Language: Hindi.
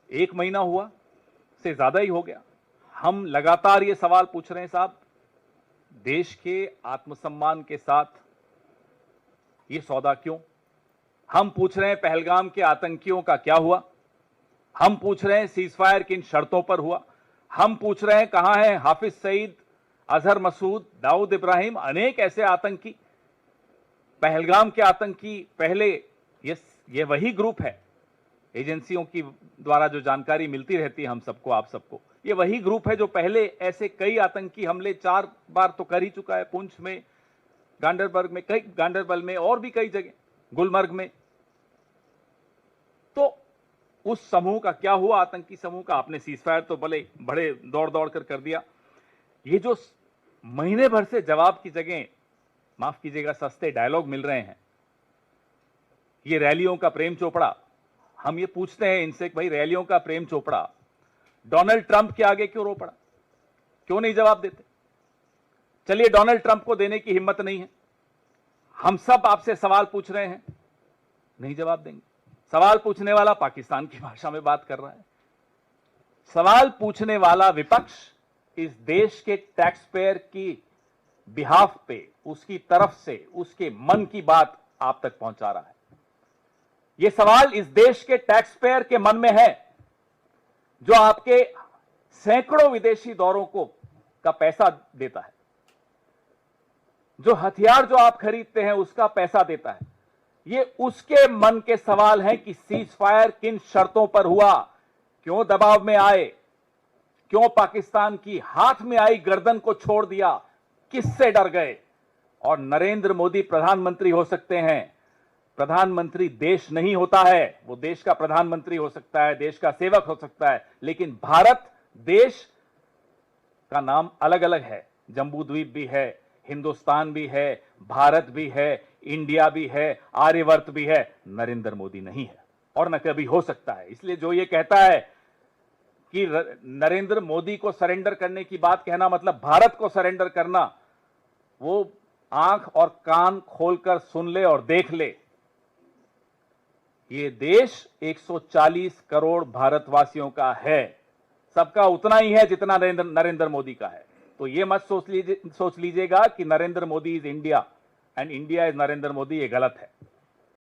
1 महीना हुआ से ज्यादा ही हो गया, हम लगातार ये सवाल पूछ रहे हैं साहब, देश के आत्मसम्मान के साथ ये सौदा क्यों? हम पूछ रहे हैं पहलगाम के आतंकियों का क्या हुआ? हम पूछ रहे हैं सीजफायर किन शर्तों पर हुआ? हम पूछ रहे हैं कहां है हाफिज सईद, अजहर मसूद, दाऊद इब्राहिम, अनेक ऐसे आतंकी, पहलगाम के आतंकी पहले ये वही ग्रुप है, एजेंसियों की द्वारा जो जानकारी मिलती रहती है हम सबको, आप सबको, ये वही ग्रुप है जो पहले ऐसे कई आतंकी हमले 4 बार तो कर ही चुका है, पुंछ में, गांडरबल में और भी कई जगह, गुलमर्ग में। तो उस समूह का क्या हुआ? आतंकी समूह का आपने सीजफायर तो बड़े दौड़ दौड़ कर दिया। ये जो महीने भर से जवाब की जगह, माफ कीजिएगा, सस्ते डायलॉग मिल रहे हैं, ये रैलियों का प्रेम चोपड़ा, हम ये पूछते हैं इनसे कि भाई रैलियों का प्रेम चोपड़ा डोनाल्ड ट्रंप के आगे क्यों रो पड़ा? क्यों नहीं जवाब देते? चलिए, डोनाल्ड ट्रंप को देने की हिम्मत नहीं है, हम सब आपसे सवाल पूछ रहे हैं, नहीं जवाब देंगे। सवाल पूछने वाला पाकिस्तान की भाषा में बात कर रहा है, सवाल पूछने वाला विपक्ष इस देश के टैक्स पेयर की बिहाफ पे, उसकी तरफ से, उसके मन की बात आप तक पहुंचा रहा है। यह सवाल इस देश के टैक्स पेयर के मन में है, जो आपके सैकड़ों विदेशी दौरों का पैसा देता है, जो हथियार जो आप खरीदते हैं उसका पैसा देता है। ये उसके मन के सवाल हैं कि सीज फायर किन शर्तों पर हुआ, क्यों दबाव में आए, क्यों पाकिस्तान की हाथ में आई गर्दन को छोड़ दिया, किससे डर गए? और नरेंद्र मोदी प्रधानमंत्री हो सकते हैं, प्रधानमंत्री देश नहीं होता है, वो देश का प्रधानमंत्री हो सकता है, देश का सेवक हो सकता है, लेकिन भारत देश का नाम अलग अलग है। जम्बू द्वीप भी है, हिंदुस्तान भी है, भारत भी है, इंडिया भी है, आर्यवर्त भी है, नरेंद्र मोदी नहीं है और न कभी हो सकता है। इसलिए जो ये कहता है कि नरेंद्र मोदी को सरेंडर करने की बात कहना मतलब भारत को सरेंडर करना, वो आंख और कान खोलकर सुन ले और देख ले। ये देश 140 करोड़ भारतवासियों का है, सबका उतना ही है जितना नरेंद्र मोदी का है। तो ये मत सोच लीजिएगा कि Narendra Modi is India and India is Narendra Modi, ये गलत है।